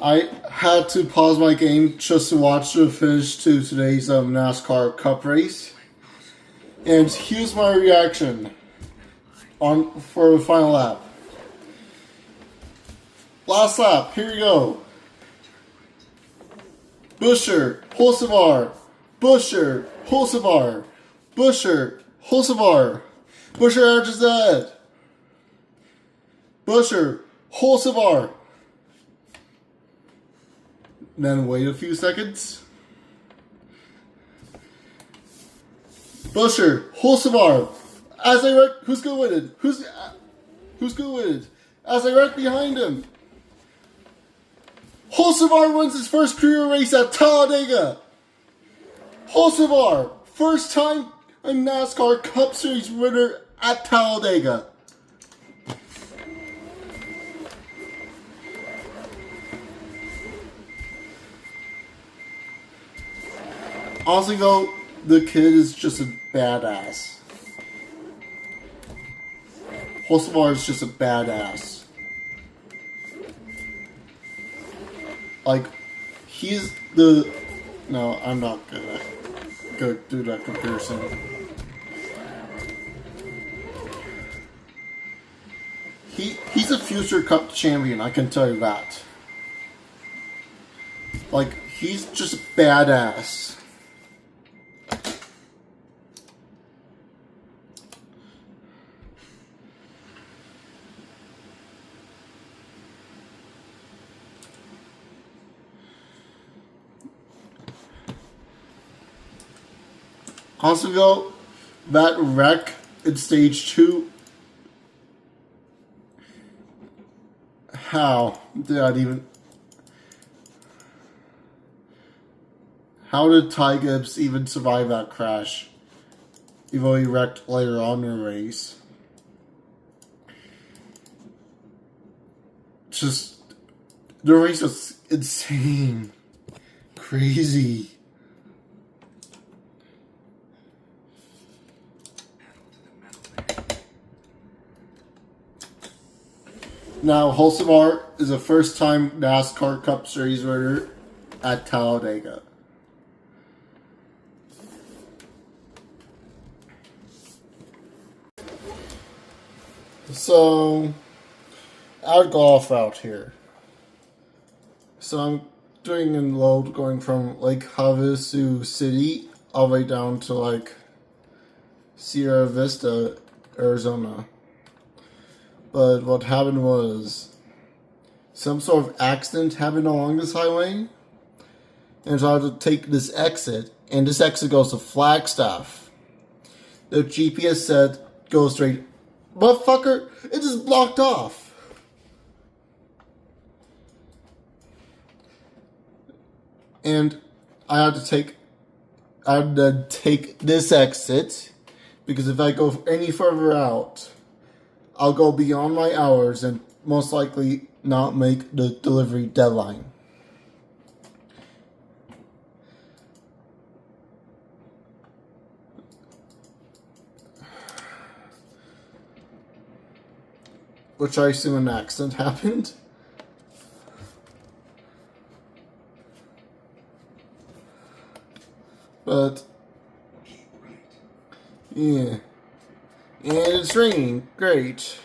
I had to pause my game just to watch the finish to today's NASCAR Cup race. And here's my reaction for the final lap. Last lap, here we go. Buscher, Hulsevar, Buscher, Hulsevar, Buscher, Hulsevar. Buscher edges that. Buscher, Hulsevar. Then wait a few seconds. Buscher, Hulsevar. As I wreck, who's gonna win it? Who's gonna win it? As I wreck behind him. Hulsevar wins his first career race at Talladega. Hulsevar, first time a NASCAR Cup Series winner at Talladega. Honestly though, the kid is just a badass. Hulsevar is just a badass. Like, he's the... No, I'm not gonna go do that comparison. He's a future Cup champion, I can tell you that. Like, he's just a badass. Honestly though, that wreck in stage 2, how did Ty Gibbs even survive that crash? Even though he wrecked later on in the race. Just, the race was insane. Crazy. Now, Hulsevar is a first-time NASCAR Cup Series winner at Talladega. So, our golf route here. So I'm doing a load going from Lake Havasu City all the way down to like Sierra Vista, Arizona. But what happened was some sort of accident happened along this highway. And so I had to take this exit. And this exit goes to Flagstaff. The GPS said, go straight. Motherfucker, it just blocked off. And I had to take this exit. Because if I go any further out, I'll go beyond my hours and most likely not make the delivery deadline. Which I assume an accident happened. But, yeah. And it's raining. Great.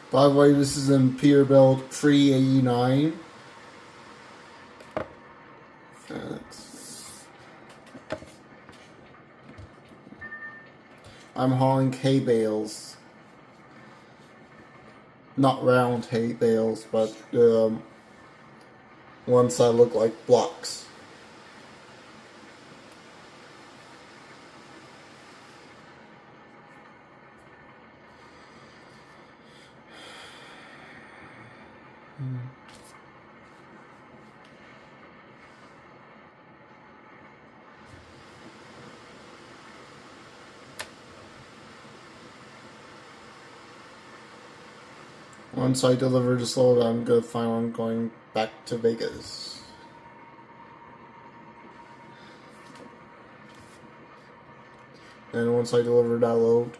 By the way, this is in Peterbilt 389. I'm hauling hay bales. Not round hay bales, but ones that look like blocks. Once I deliver this load, I'm gonna find I'm going back to Vegas. And once I deliver that load,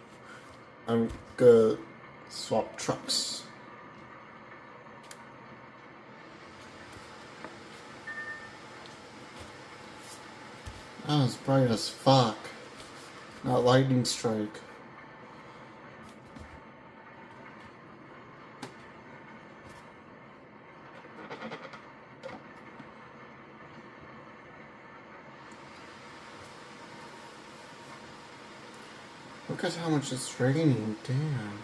I'm gonna swap trucks. Oh, it's bright as fuck. Not lightning strike. Look at how much it's raining, damn.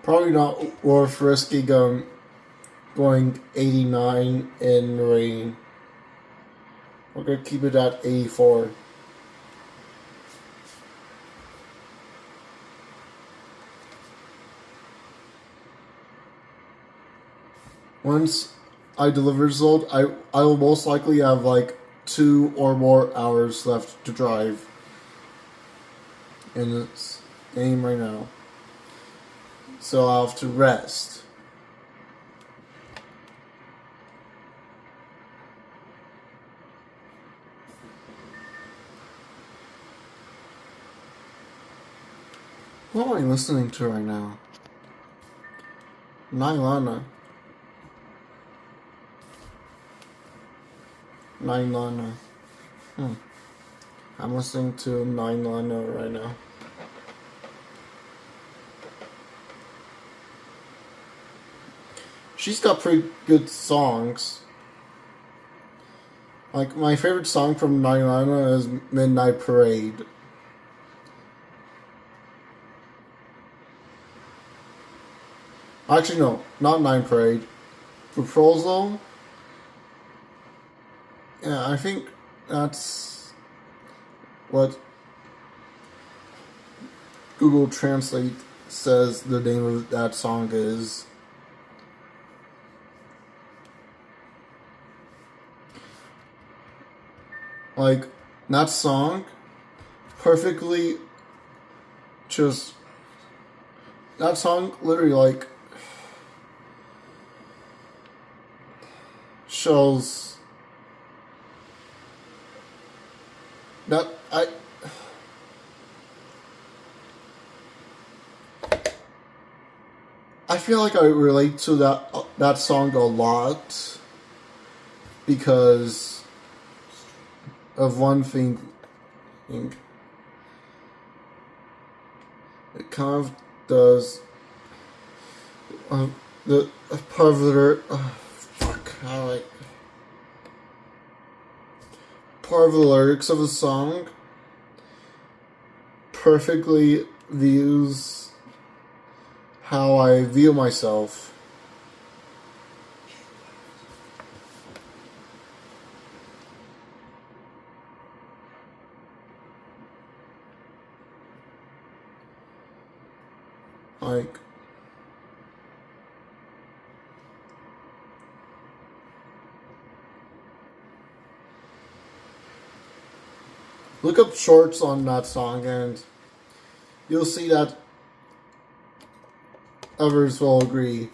Probably not worth risking going 89 in rain. We're gonna keep it at 84. Once I deliver this load, I will most likely have like 2 or more hours left to drive in this game right now. So I'll have to rest. What am I listening to right now? Nylana. I'm listening to Nylana right now. She's got pretty good songs. Like, my favorite song from Nylana is Midnight Parade. Actually, no, not Nine Parade. Proposal? Yeah, I think that's what Google Translate says the name of that song is. Like, that song perfectly just... That song literally, like, shows that I feel like I relate to that song a lot because of one thing. It kind of does the part of the part of the lyrics of a song perfectly views how I view myself. Like, look up shorts on that song and you'll see that others will agree.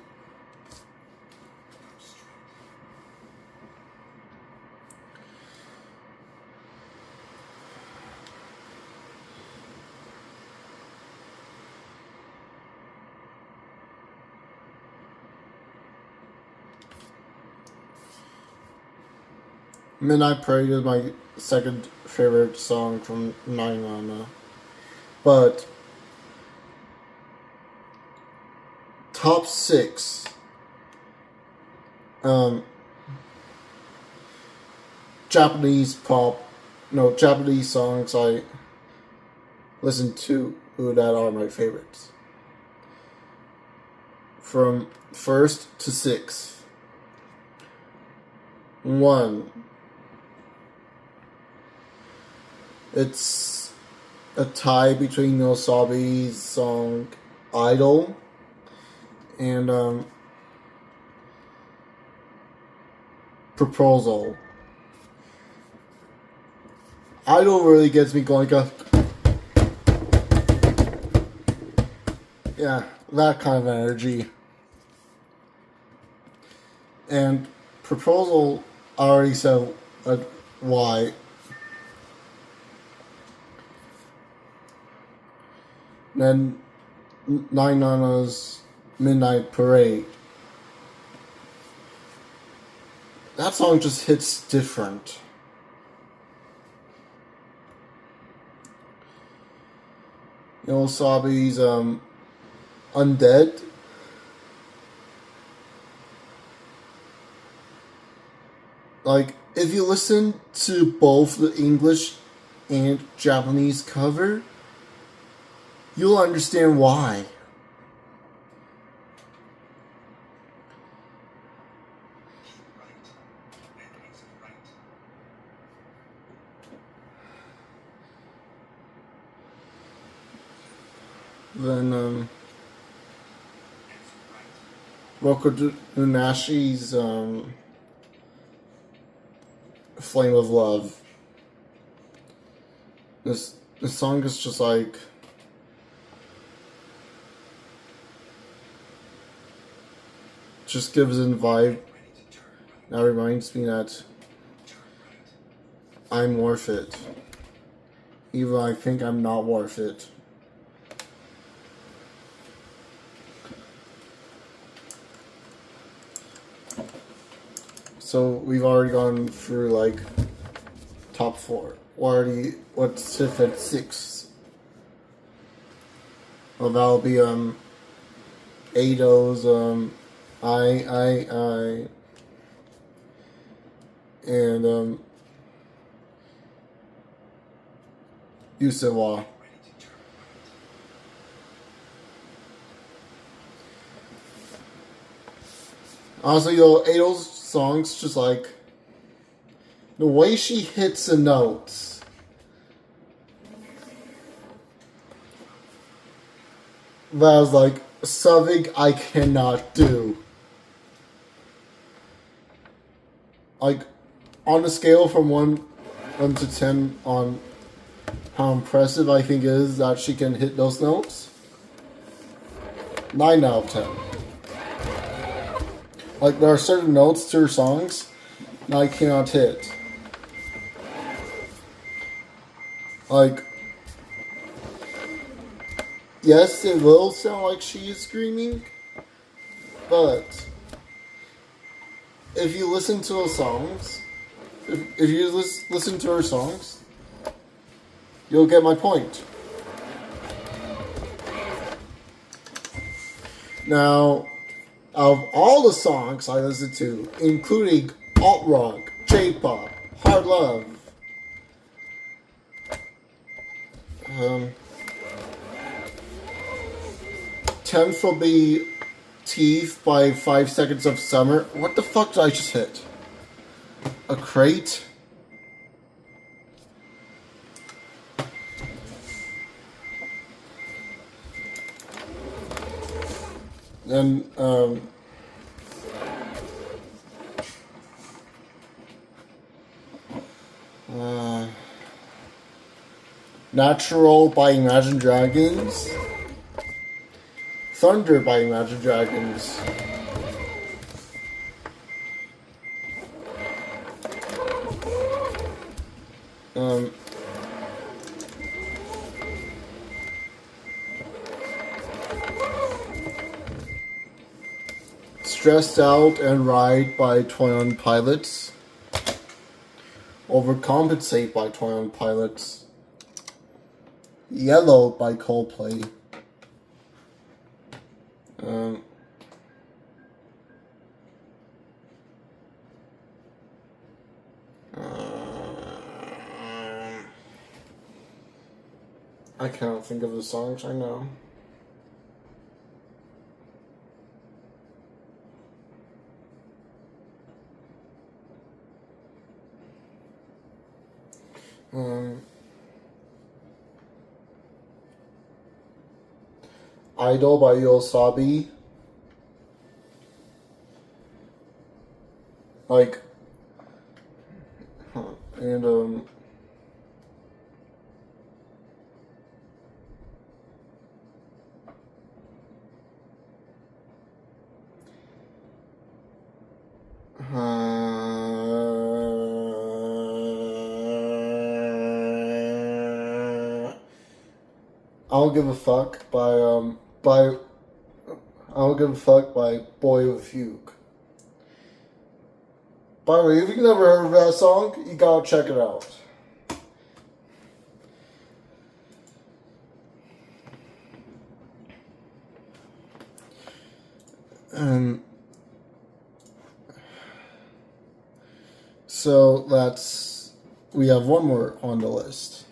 Midnight Parade is my second favorite song from Nylana. But top 6 Japanese songs I listen to that are my favorites. From first to sixth. 1. It's a tie between Yosabi's song Idol and Proposal. Idol really gets me going. Yeah, that kind of energy. And Proposal, I already said why. Then Nine Nana's Midnight Parade. That song just hits different. Yosabi's Undead. Like, if you listen to both the English and Japanese cover, you'll understand why. Then, Roko Unashi's Flame of Love. This song is just like, just gives in vibe. That reminds me that I'm worth it, even though I think I'm not worth it. So we've already gone through like top 4. What's if at 6? Well, that'll be Eido's I and Yusawa. Honestly, though, Eido's songs, just like the way she hits the notes, that was like something I cannot do. Like, on a scale from 1 to 10 on how impressive I think it is that she can hit those notes, 9 out of 10. Like, there are certain notes to her songs that I cannot hit. Like, yes, it will sound like she is screaming, but if you listen to the songs, if you listen to her songs, you'll get my point. Now, of all the songs I listen to, including alt rock, J-pop, hard love, 10th will be Teeth by 5 Seconds of Summer. What the fuck did I just hit? A crate? Then, Natural by Imagine Dragons. Thunder by Imagine Dragons. Stressed Out and Ride by 21 Pilots. Overcompensate by 21 Pilots. Yellow by Coldplay. I cannot think of the songs I know. Idol by Yosabi. Like, and I Don't Give a Fuck by I Don't Give a Fuck by Boy with Fugue. By the way, if you've never heard of that song, you gotta check it out. So we have one more on the list.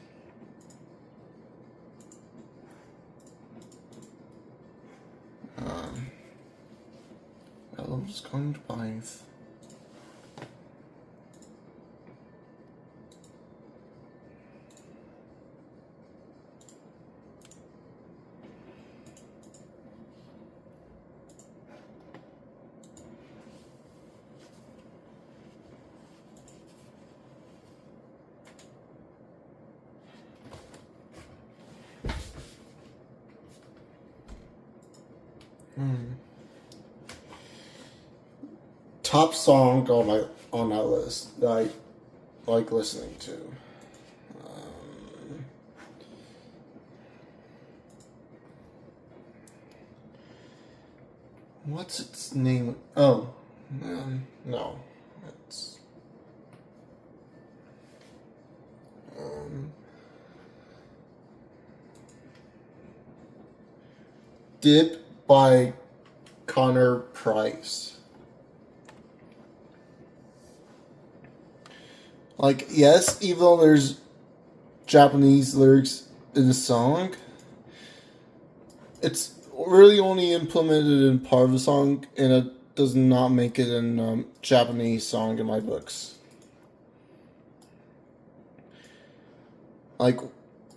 I'm just going to buy. Top song on that list that I like listening to. What's its name? Oh, no, it's Dip by Connor Price. Like, yes, even though there's Japanese lyrics in the song, it's really only implemented in part of the song, and it does not make it in Japanese song in my books. Like,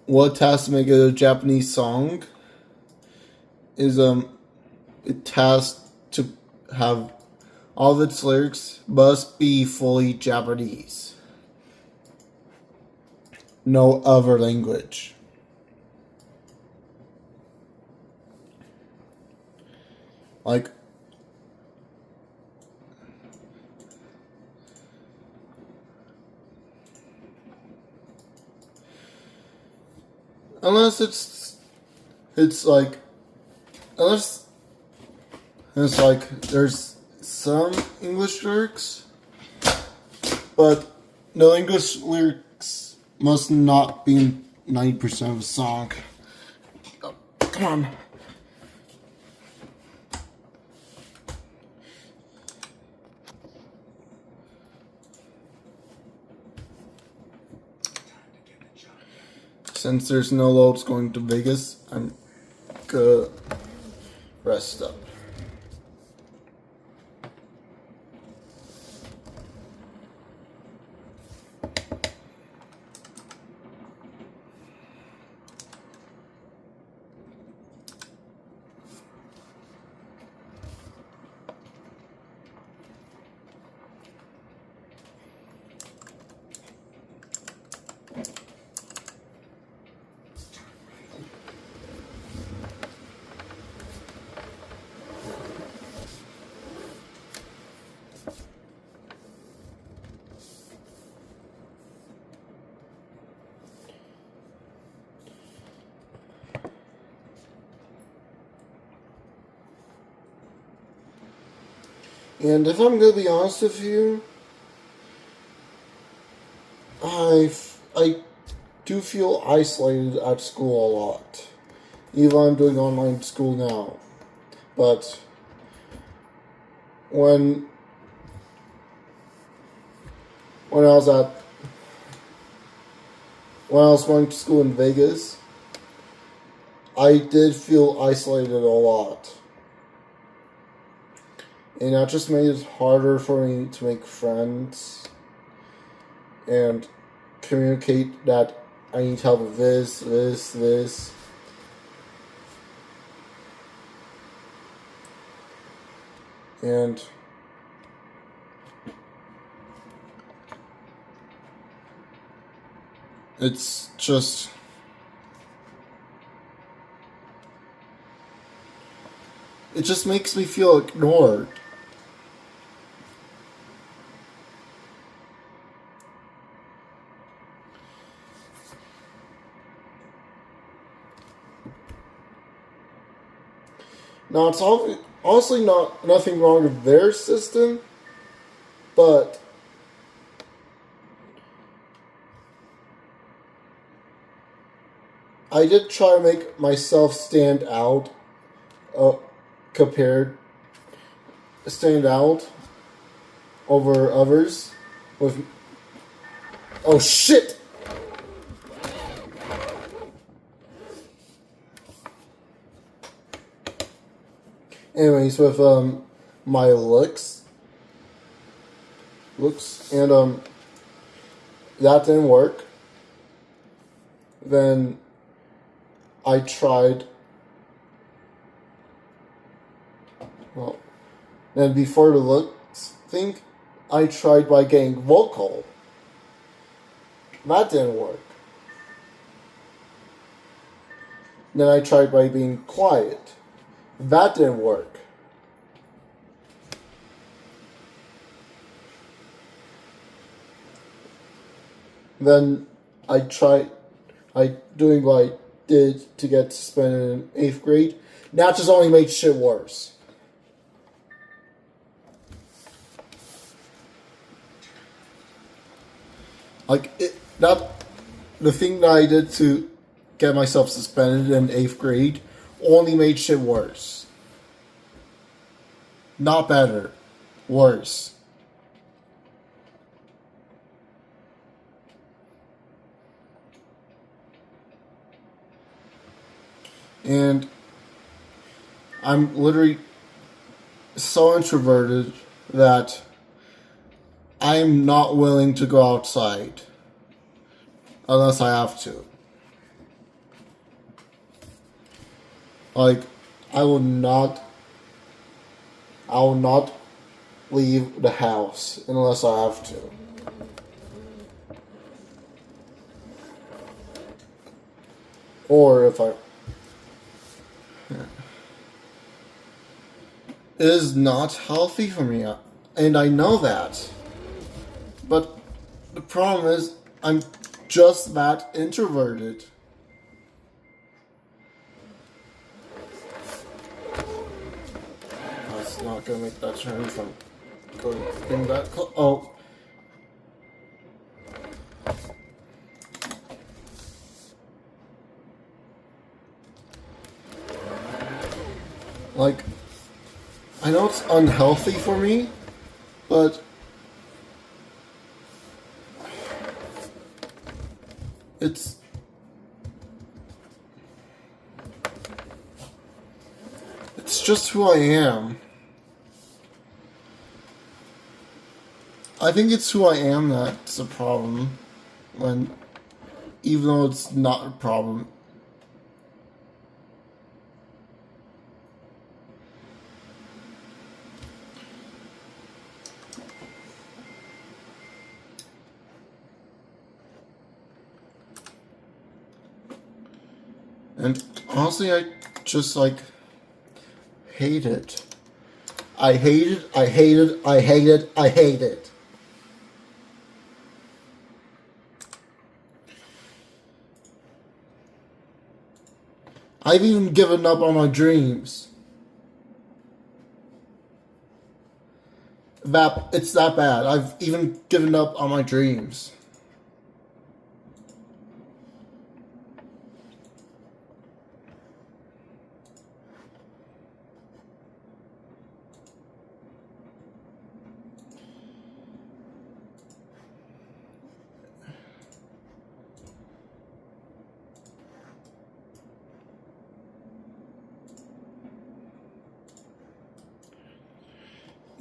what has to make it a Japanese song is it has to have all of its lyrics must be fully Japanese. No other language. Like, unless it's like there's some English lyrics, but no English lyrics must not be 90% of the song. Oh, come on. Since there's no loads going to Vegas, I'm gonna rest up. And if I'm going to be honest with you, I do feel isolated at school a lot. Even though I'm doing online school now. But when I was going to school in Vegas, I did feel isolated a lot. And that just made it harder for me to make friends and communicate that I need help with this. And it's just it just makes me feel ignored. Now, it's honestly nothing wrong with their system, but I did try to make myself stand out, stand out over others with. Oh shit! Anyways, with my looks, and that didn't work. Then I tried. Well, then before the looks thing, I tried by getting vocal. That didn't work. Then I tried by being quiet. That didn't work. Then I tried doing what I did to get suspended in 8th grade. That just only made shit worse. The thing that I did to get myself suspended in 8th grade only made shit worse. Not better. Worse. And I'm literally so introverted that I'm not willing to go outside unless I have to. Like, I will not leave the house unless I have to. Or if I... It is not healthy for me, and I know that. But the problem is, I'm just that introverted. That's not gonna make that turn from going that close. Oh. Like, I know it's unhealthy for me, but it's just who I am. I think it's who I am that's a problem, even though it's not a problem. And honestly, I just hate it. I hate it, I hate it, I hate it, I hate it. I've even given up on my dreams. It's that bad. I've even given up on my dreams.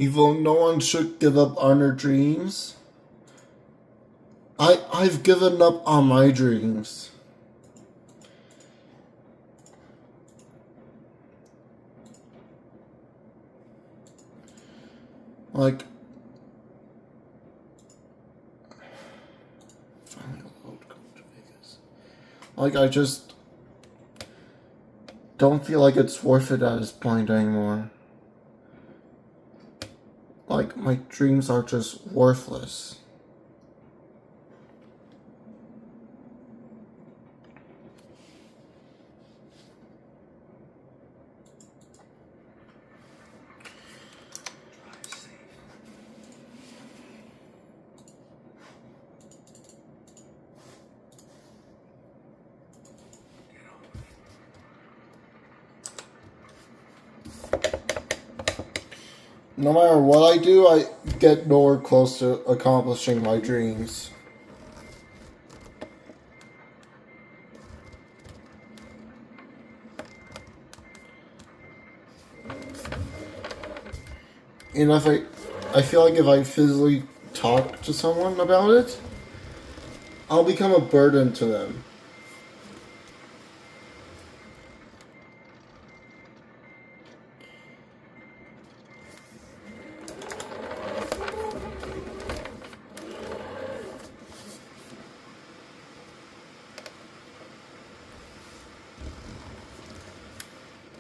Even no one should give up on their dreams. I've given up on my dreams. Like, finally allowed to go to Vegas. Like, I just don't feel like it's worth it at this point anymore. Like, my dreams are just worthless. No matter what I do, I get nowhere close to accomplishing my dreams. And I feel like if I physically talk to someone about it, I'll become a burden to them.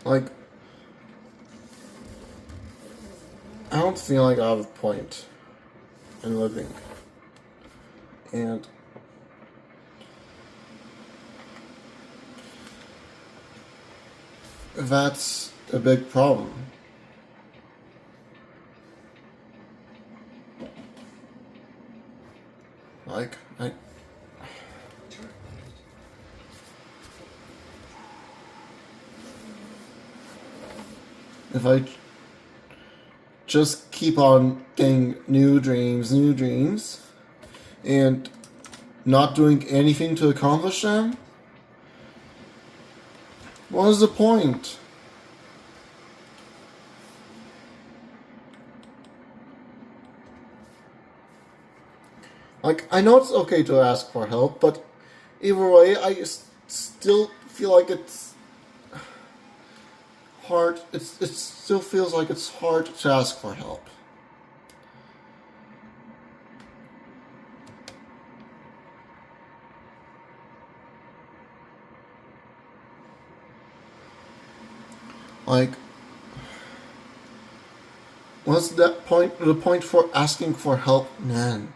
Like, I don't feel like I have a point in living. And that's a big problem. Like, if I just keep on getting new dreams, and not doing anything to accomplish them, what is the point? Like, I know it's okay to ask for help, but either way, I still feel like it's hard. It still feels like it's hard to ask for help. Like, what's that point? The point for asking for help, man?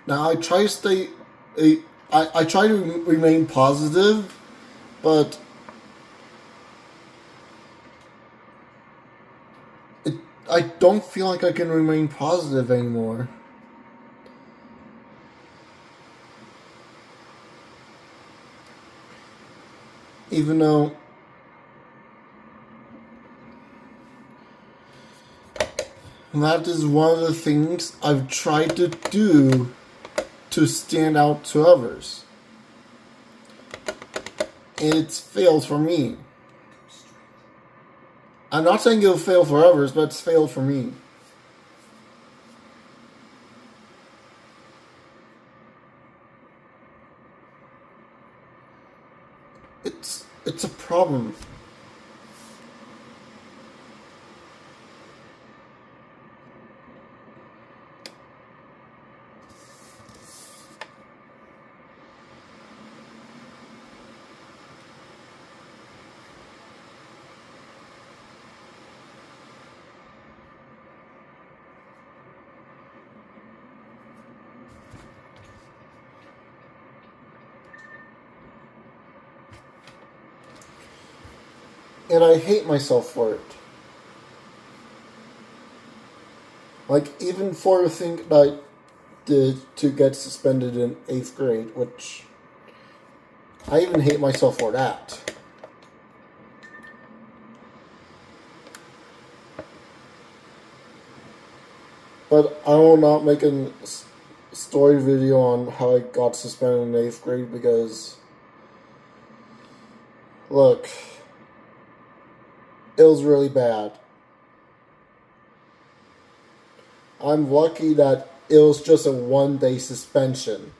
Now I try to stay. I try to remain positive, but I don't feel like I can remain positive anymore. Even though that is one of the things I've tried to do to stand out to others. And it's failed for me. I'm not saying it'll fail for others, but it's failed for me. It's a problem. And I hate myself for it. Like, even for the thing that I did to get suspended in 8th grade, which I even hate myself for that. But I will not make a story video on how I got suspended in 8th grade because, look, it was really bad. I'm lucky that it was just a 1-day suspension.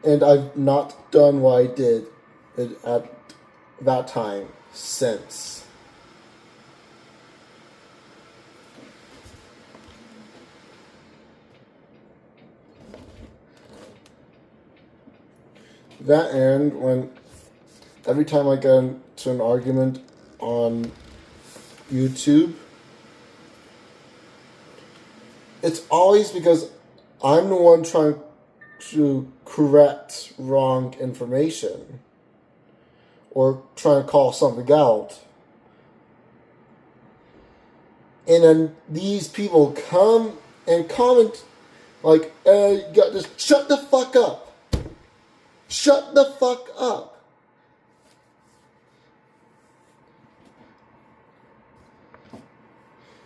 And I've not done what I did at that time since. That and when every time I get into an argument on YouTube, it's always because I'm the one trying to correct wrong information or trying to call something out. And then these people come and comment like, you got this, shut the fuck up. Shut the fuck up.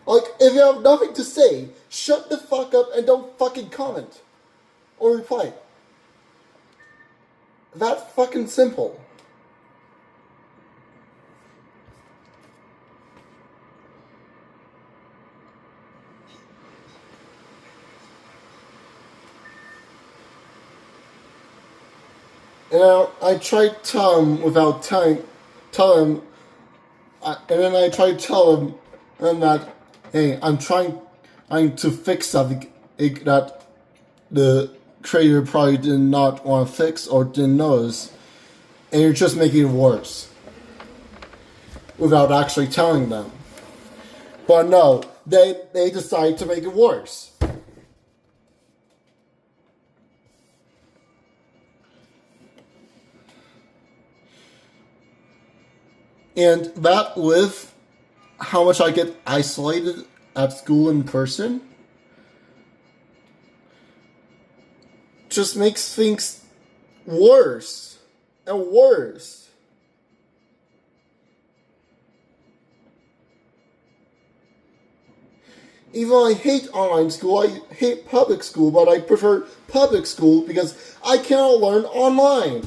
Like, if you have nothing to say, shut the fuck up and don't fucking comment or reply. That fucking simple. And I tried to tell him without tell him, and then I tried to tell him that, hey, I'm trying to fix something that the creator probably did not want to fix or didn't notice, and you're just making it worse without actually telling them. But no, they decide to make it worse. And that with how much I get isolated at school in person just makes things worse and worse. Even though I hate online school, I hate public school, but I prefer public school because I cannot learn online.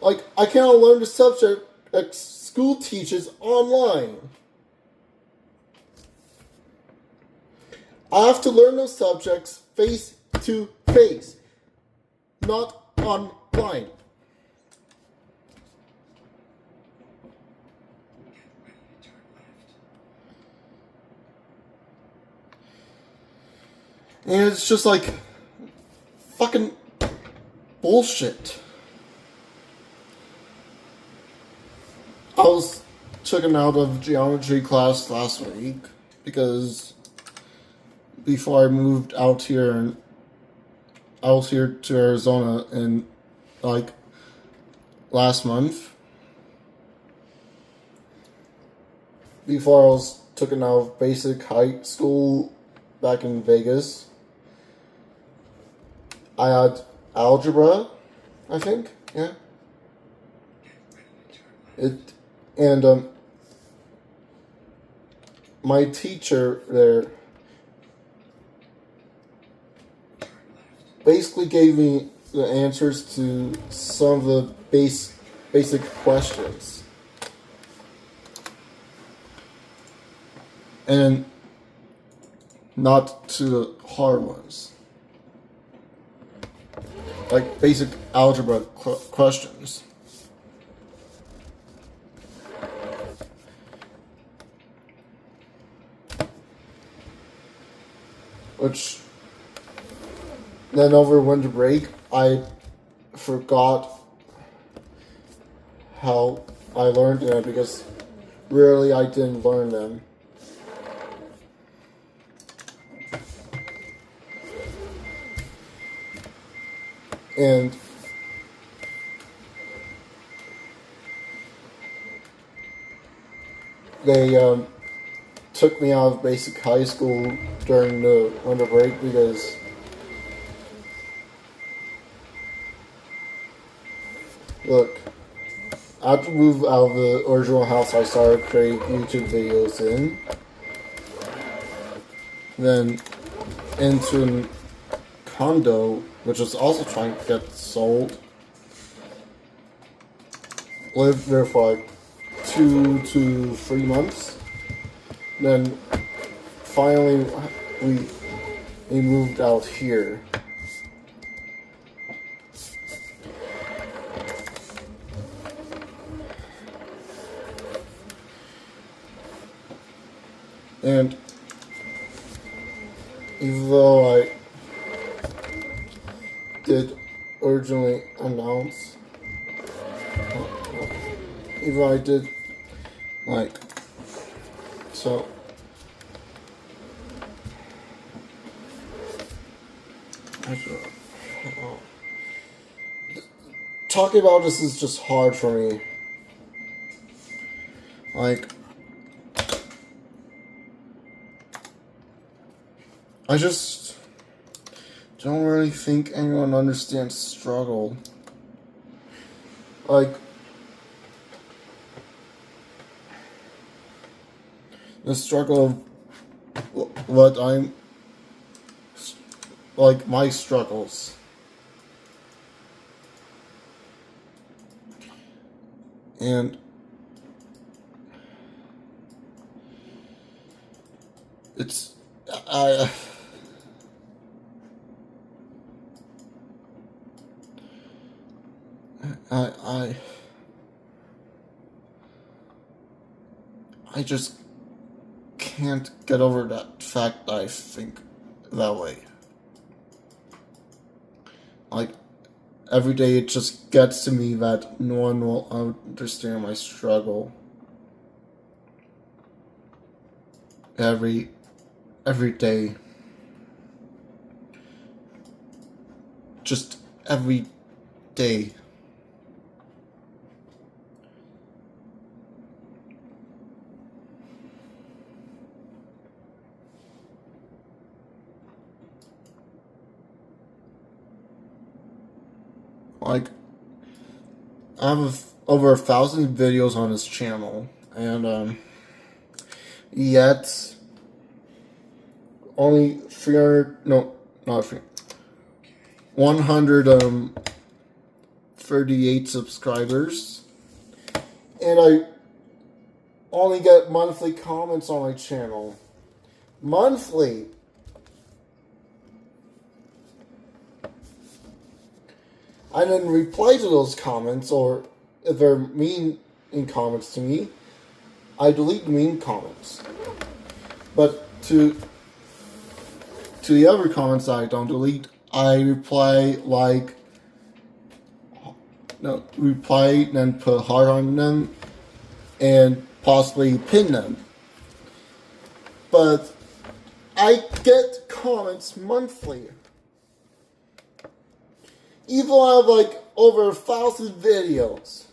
Like, I cannot learn the subject that school teaches online. I have to learn those subjects face to face, not online. And it's just like fucking bullshit. I was taken out of geometry class last week because before I moved out here, I was here to Arizona in like last month. Before I was taken out of basic high school back in Vegas, I had algebra, I think, yeah. My teacher there basically gave me the answers to some of the basic questions. And not to the hard ones. Like basic algebra questions. Which, then over winter break, I forgot how I learned them because really I didn't learn them. And they took me out of basic high school during the winter break because look, I had to move out of the original house I started creating YouTube videos in. Then into a condo, which is also trying to get sold. Lived there for like 2 to 3 months. Then finally we moved out here. And even though I did originally announce, even though I did, like, so, talking about this is just hard for me. Like, I just don't really think anyone understands struggle. Like, the struggle of what I'm, like, my struggles. And it's, I just can't get over that fact that I think that way. Like, every day it just gets to me that no one will understand my struggle. Every day. Just every day. Like, I have over 1,000 videos on this channel, and yet only 138 subscribers, and I only get monthly comments on my channel. Monthly. I didn't reply to those comments, or if they're mean in comments to me, I delete mean comments. But to the other comments that I don't delete, I reply, then put heart on them, and possibly pin them. But I get comments monthly. Even though I have like over 1,000 videos.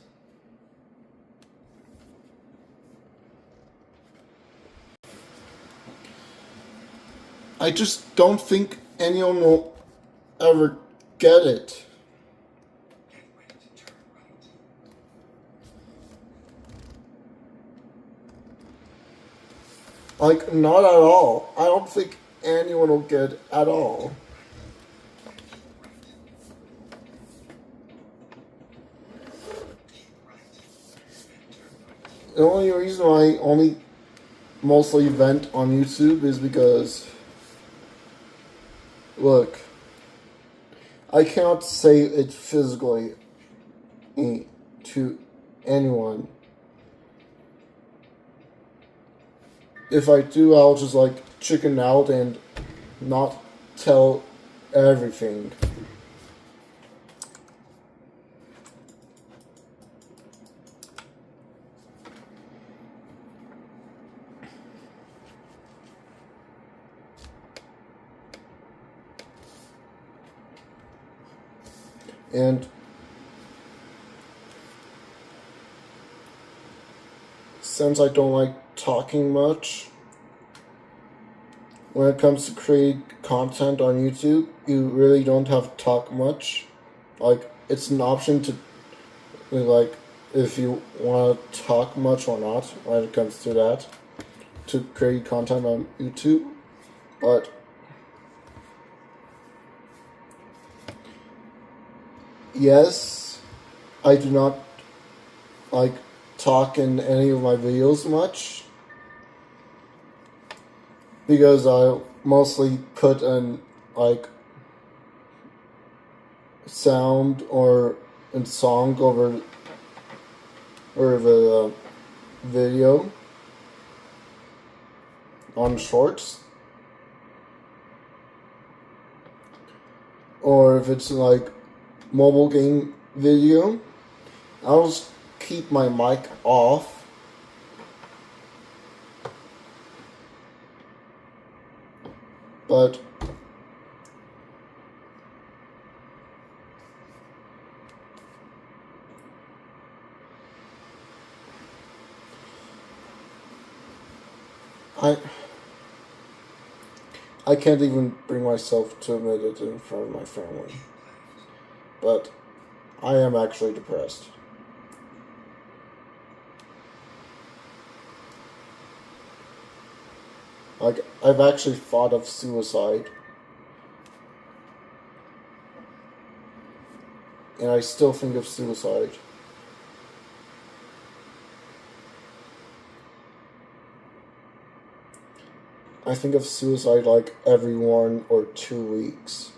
I just don't think anyone will ever get it. Like, not at all. I don't think anyone will get it at all. The only reason why I only mostly vent on YouTube is because, look, I cannot say it physically to anyone. If I do, I'll just like chicken out and not tell everything. And since I don't like talking much, when it comes to creating content on YouTube, you really don't have to talk much. Like, it's an option to, like, if you want to talk much or not when it comes to that, to create content on YouTube. But yes, I do not like talk in any of my videos much, because I mostly put in like sound or in song over the video on shorts, or if it's like mobile game video, I'll just keep my mic off. But I can't even bring myself to admit it in front of my family, but I am actually depressed. Like, I've actually thought of suicide, and I still think of suicide. I think of suicide like every 1 or 2 weeks.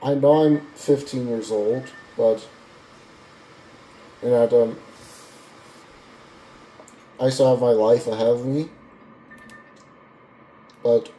I know I'm 15 years old, but I still have my life ahead of me. But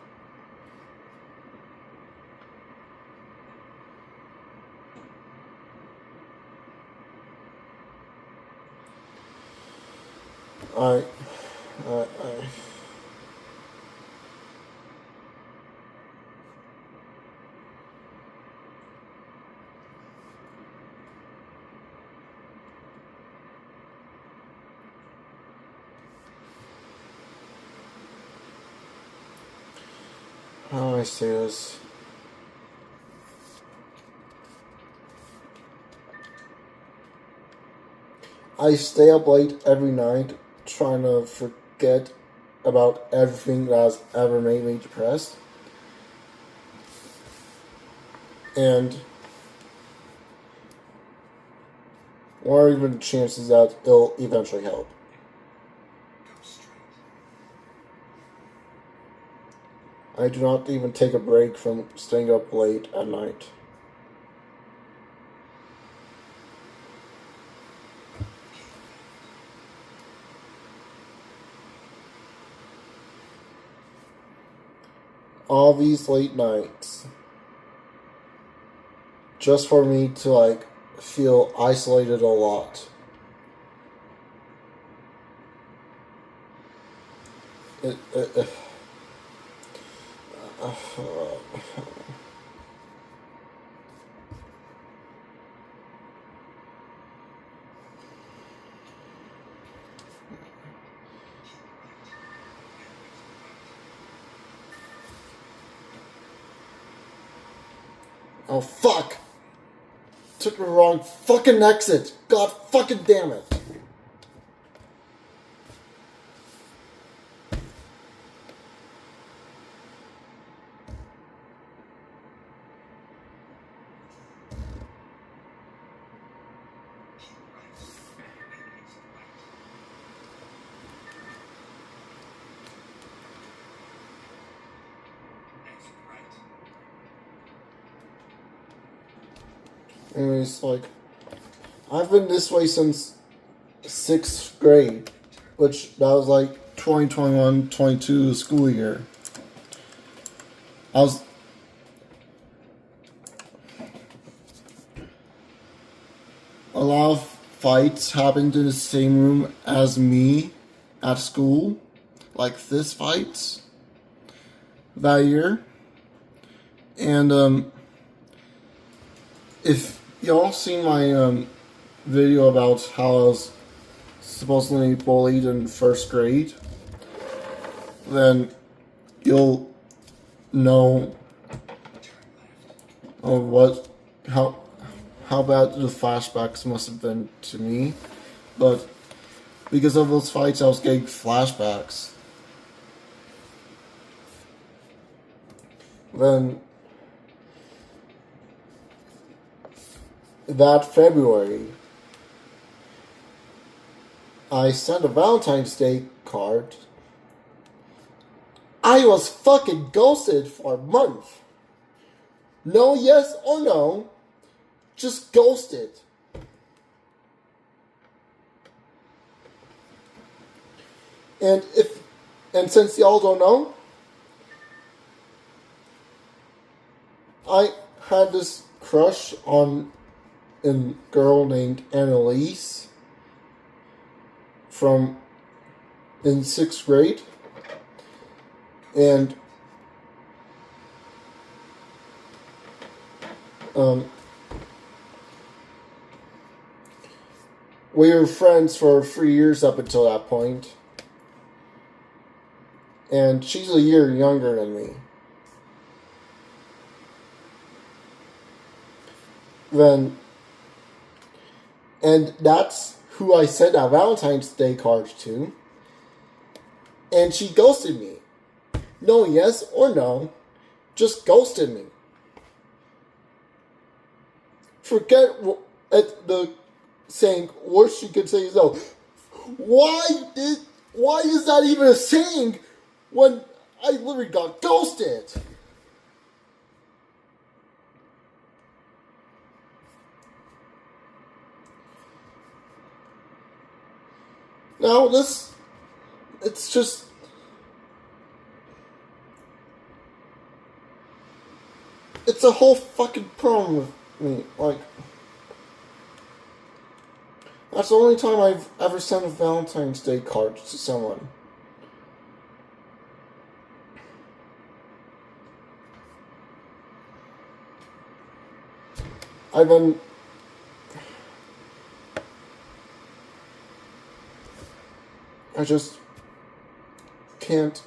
how do I say this? I stay up late every night trying to forget about everything that has ever made me depressed. And what are even the chances that it'll eventually help? I do not even take a break from staying up late at night. All these late nights, just for me to like feel isolated a lot. Oh fuck! Took the wrong fucking exit! God fucking damn it! Anyways, like, I've been this way since 6th grade, which that was like 2021-22 school year. A lot of fights happened in the same room as me at school, like fist fights that year. And if y'all seen my video about how I was supposedly bullied in 1st grade, then you'll know how how bad the flashbacks must have been to me, but because of those fights, I was getting flashbacks. Then, that February, I sent a Valentine's Day card. I was fucking ghosted for a month. No yes or no, just ghosted. And since y'all don't know, I had this crush on a girl named Annalise in 6th grade. And we were friends for 3 years up until that point. And she's a year younger than me. And that's who I sent a Valentine's Day card to. And she ghosted me. No yes or no, just ghosted me. Forget the saying, worst she could say is no. Why is that even a saying when I literally got ghosted? Now it's just, it's a whole fucking problem with me. Like, that's the only time I've ever sent a Valentine's Day card to someone. I just can't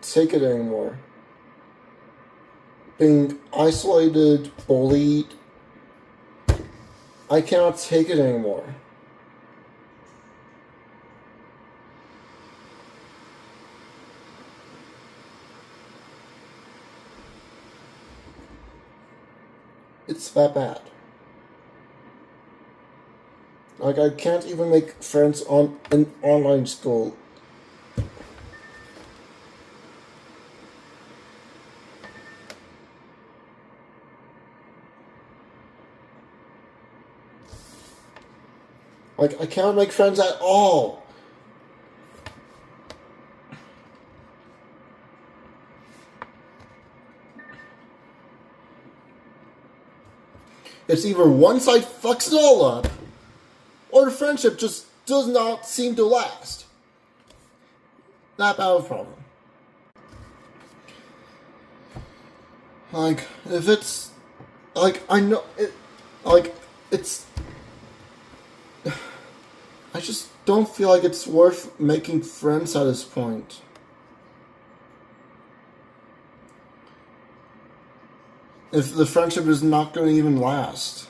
take it anymore. Being isolated, bullied, I cannot take it anymore. It's that bad. Like, I can't even make friends in online school. Like, I can't make friends at all. It's either one side fucks it all up, or the friendship just does not seem to last. That bad of a problem. Like, if it's, like, I know, it's, I just don't feel like it's worth making friends at this point. If the friendship is not going to even last.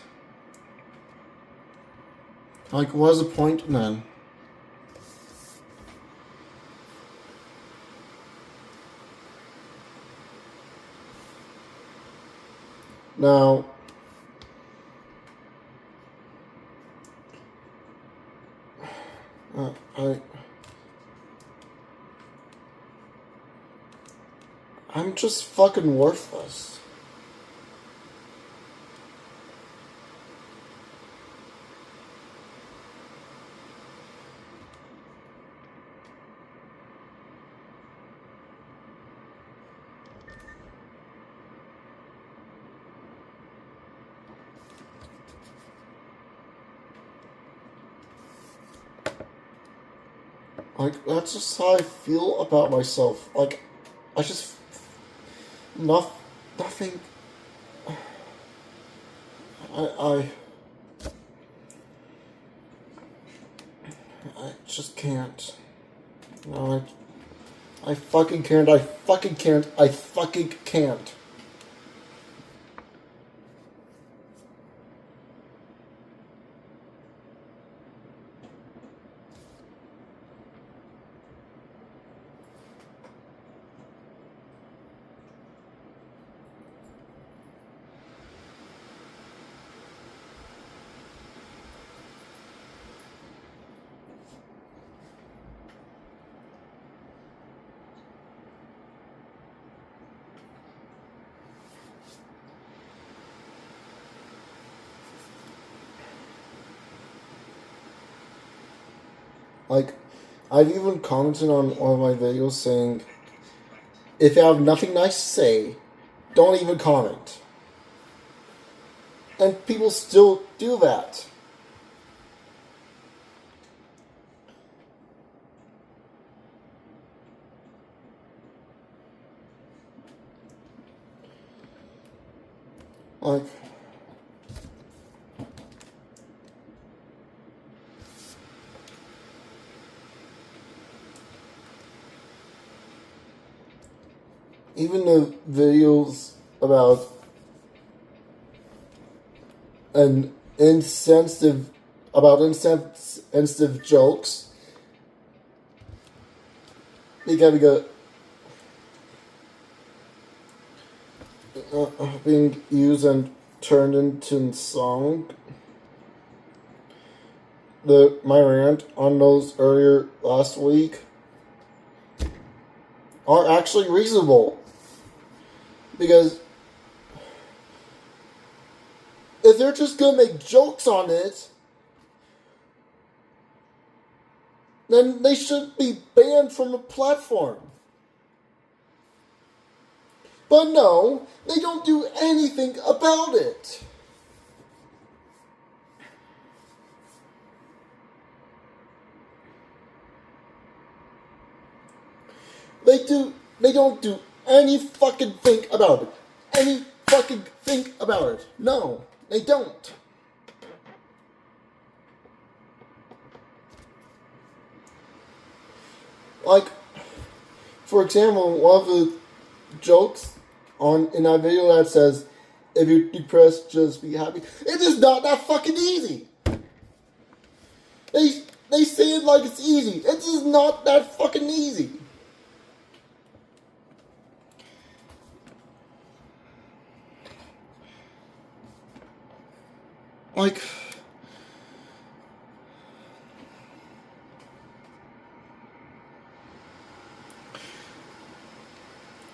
Like, what's the point then? Now, I'm just fucking worthless. Like, that's just how I feel about myself. Like, I just... Nothing... I just can't. No, I fucking can't. I fucking can't. I fucking can't. Like, I've even commented on one of my videos saying, if you have nothing nice to say, don't even comment. And people still do that. Like, even the videos about insensitive jokes, they gotta go being used and turned into song. My rant on those earlier last week are actually reasonable, because if they're just gonna make jokes on it, then they should be banned from the platform. But no, they don't do anything about it. They don't do any fucking thing about it. Any fucking thing about it. No, they don't. Like, for example, one of the jokes in that video that says, if you're depressed, just be happy. It is not that fucking easy. They say it like it's easy. It is not that fucking easy. Like,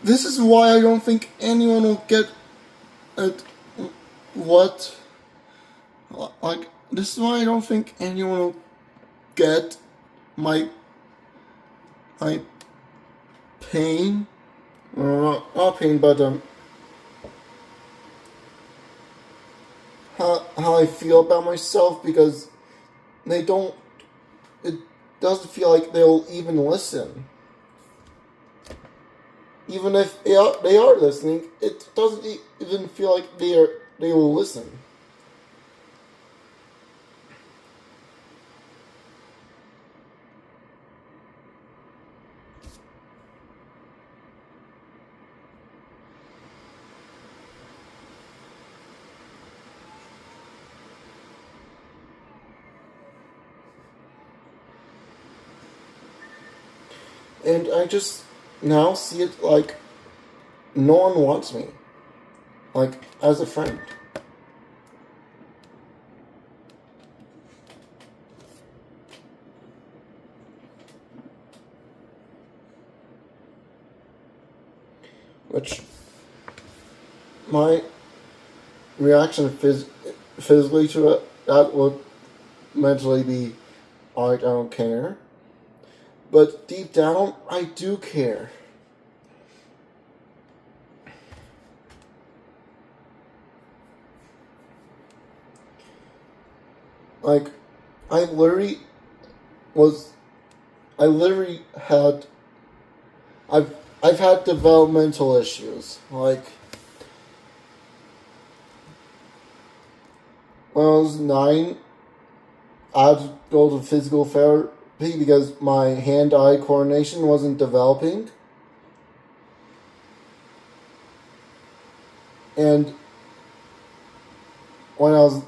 this is why I don't think anyone will get at what, like, this is why I don't think anyone will get my pain, or not pain, but how I feel about myself, because it doesn't feel like they'll even listen. Even if they are listening, it doesn't even feel like they will listen. And I just now see it like no one wants me, like, as a friend. Which, my reaction physically to it, that would mentally be, alright, I don't care. But deep down, I do care. Like, I've had developmental issues. Like, when I was 9, I had to go to physical therapy because my hand-eye coordination wasn't developing. And when I was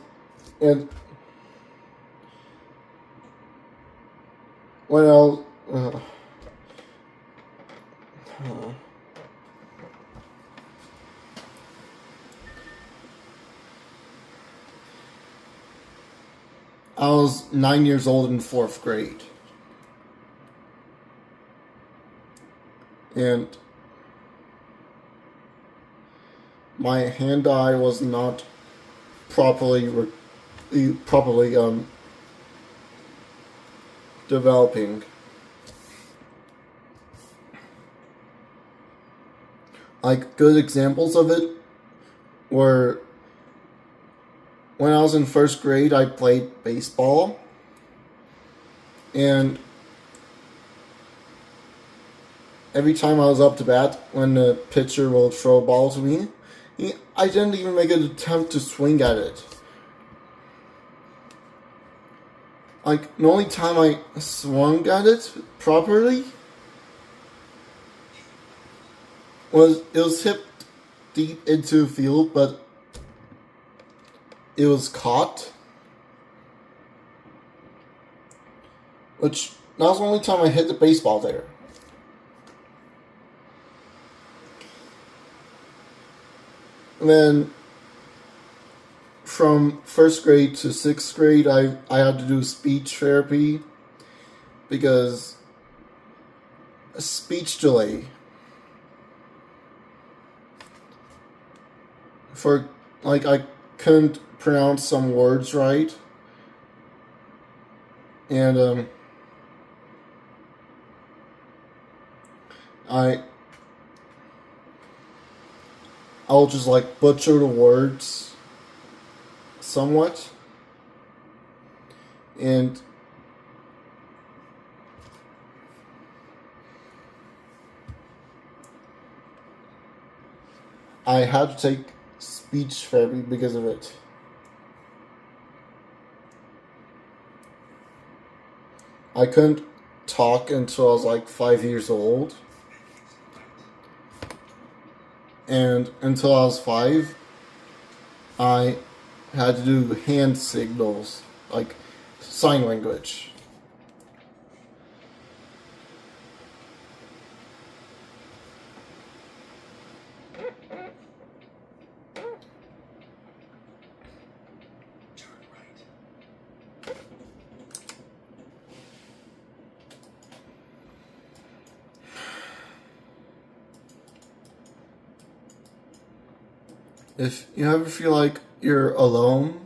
I was 9 years old in 4th grade. And my hand-eye was not properly developing. Like, good examples of it were when I was in first grade, I played baseball. And every time I was up to bat, when the pitcher will throw a ball to me, I didn't even make an attempt to swing at it. Like, the only time I swung at it properly was it was hit deep into the field, but it was caught. Which, that was the only time I hit the baseball there. And then, from first grade to sixth grade, I had to do speech therapy because a speech delay. For, like, I couldn't pronounce some words right. And, I'll just like butcher the words somewhat. And I had to take speech therapy because of it. I couldn't talk until I was like 5 years old. And until I was 5, I had to do hand signals, like sign language. If you ever feel like you're alone,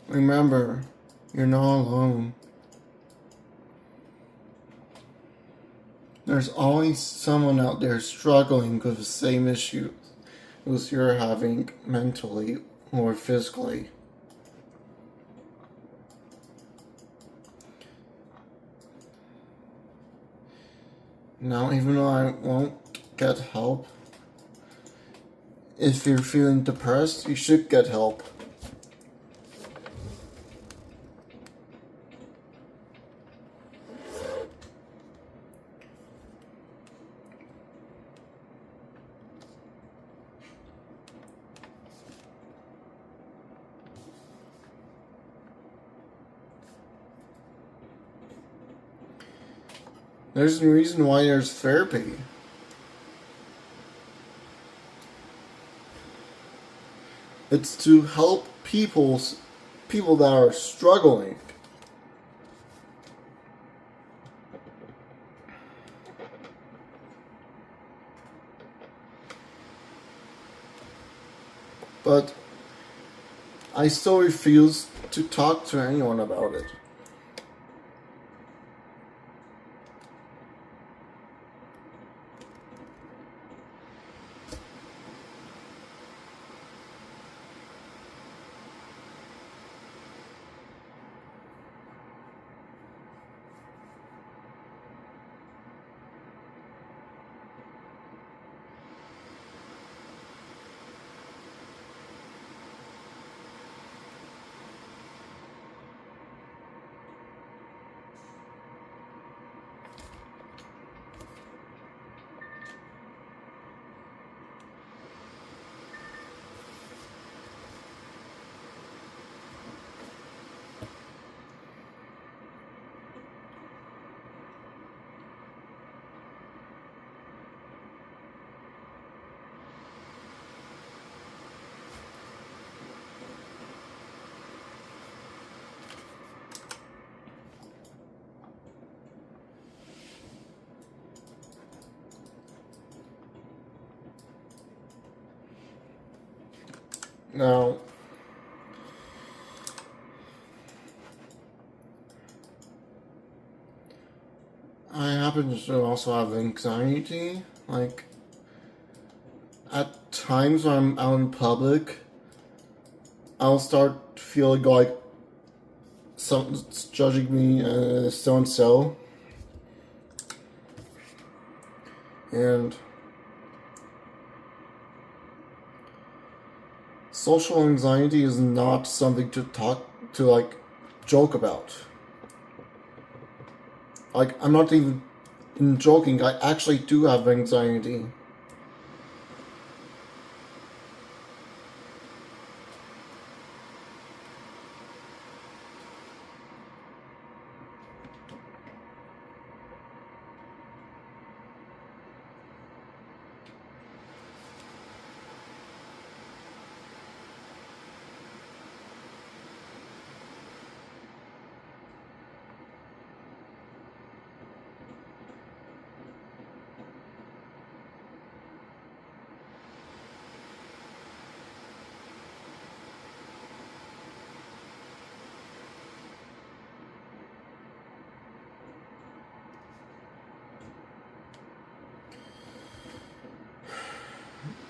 remember, you're not alone. There's always someone out there struggling with the same issues as you're having mentally or physically. Now, even though I won't get help, if you're feeling depressed, you should get help. There's a reason why there's therapy. It's to help people that are struggling. But I still refuse to talk to anyone about it. Now, happens to also have anxiety. Like, at times when I'm out in public, I'll start feeling like someone's judging me so and so. And social anxiety is not something to joke about. Like, I'm not even joking, I actually do have anxiety.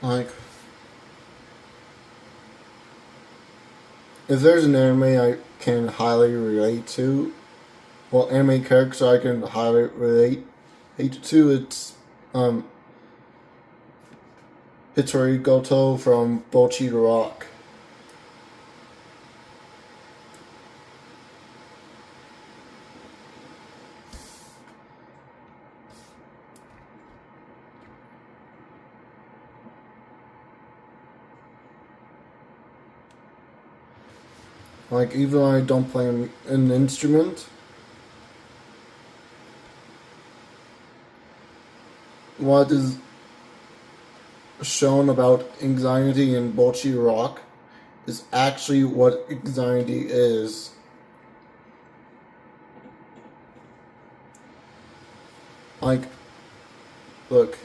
Like, if there's an anime I can highly relate to, well, anime character I can highly relate to, it's Hitori Goto from Bocchi the Rock. Like, even though I don't play an instrument, what is shown about anxiety in Bocchi Rock is actually what anxiety is. Like, look,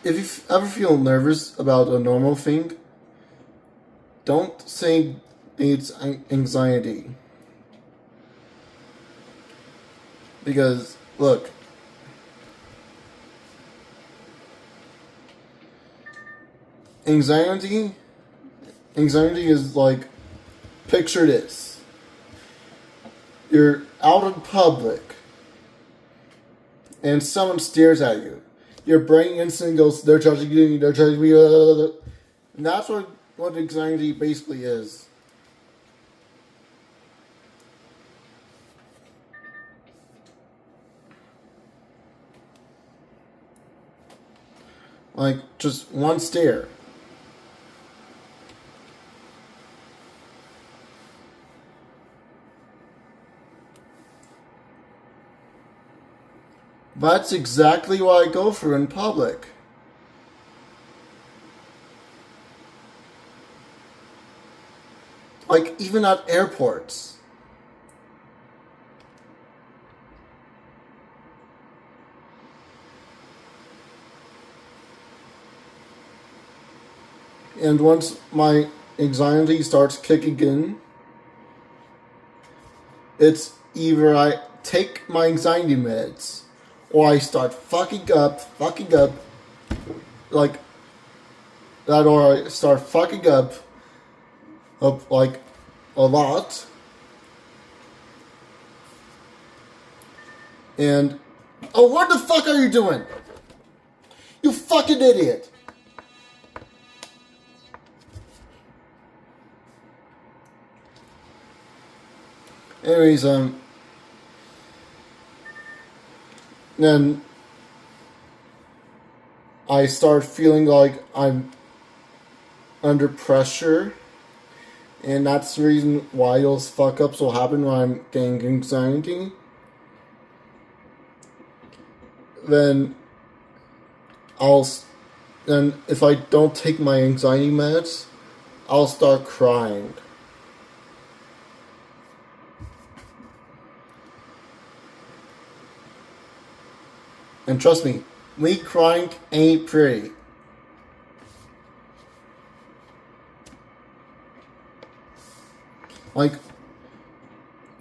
if you ever feel nervous about a normal thing, don't say it's anxiety. Because, look, anxiety is like, picture this. You're out in public, and someone stares at you. Your brain instantly goes, they're judging me, and that's what anxiety basically is. Like, just one stare. That's exactly what I go through in public. Like, even at airports. And once my anxiety starts kicking in, it's either I take my anxiety meds, or I start fucking up, like that, or I start fucking up like a lot, and oh, what the fuck are you doing? You fucking idiot! Anyways, then I start feeling like I'm under pressure, and that's the reason why those fuck ups will happen when I'm getting anxiety. Then if I don't take my anxiety meds, I'll start crying. And trust me, me crying ain't pretty. Like,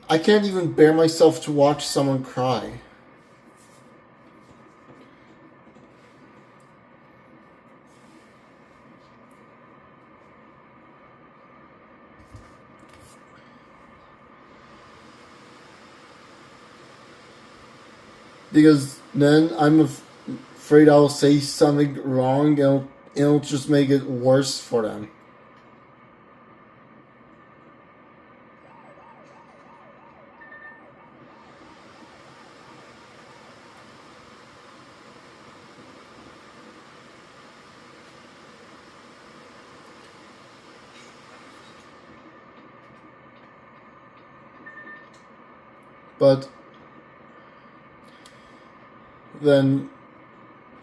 I can't even bear myself to watch someone cry. Because then I'm afraid I'll say something wrong and it'll just make it worse for them. But then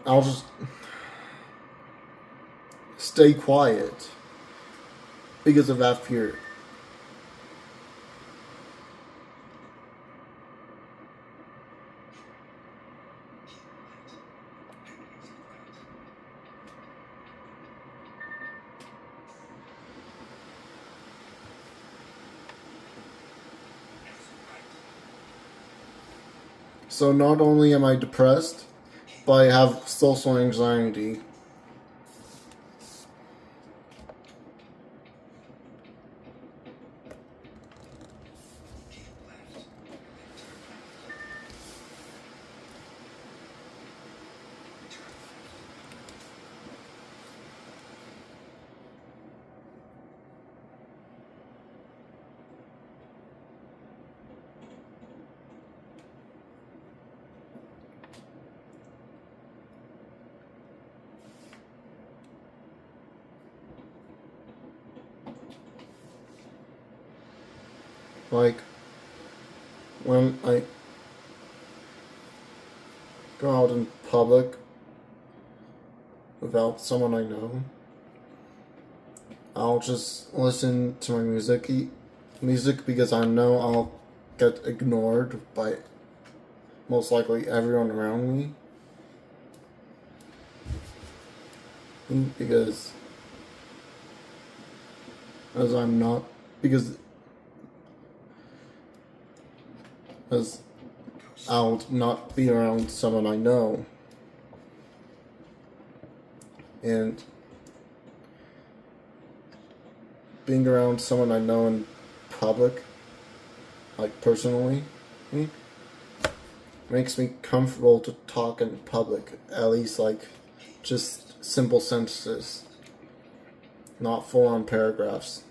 I'll just stay quiet because of that fear. So not only am I depressed, but I have social anxiety. Like, when I go out in public without someone I know, I'll just listen to my music because I know I'll get ignored by most likely everyone around me. Because I'll not be around someone I know. And being around someone I know in public, like personally, makes me comfortable to talk in public, at least like just simple sentences, not full-on paragraphs.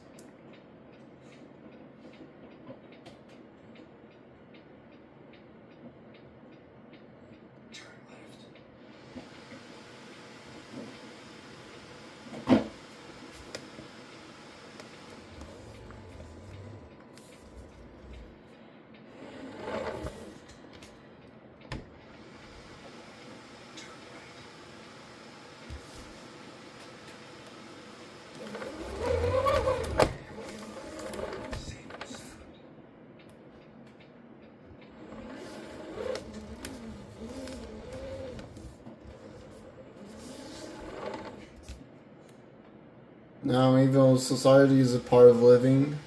Now, even though society is a part of living,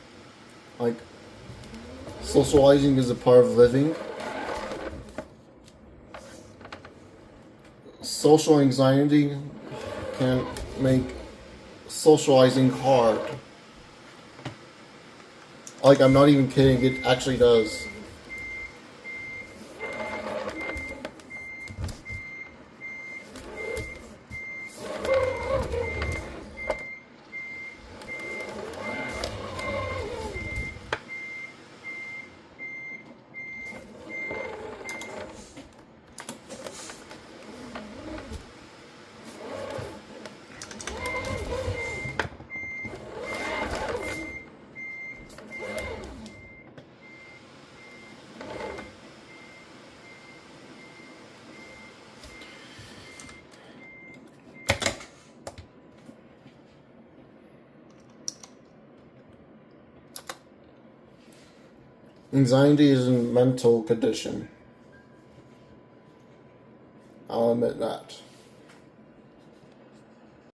like, socializing is a part of living, social anxiety can make socializing hard. Like, I'm not even kidding, it actually does. Anxiety is a mental condition. I'll admit that.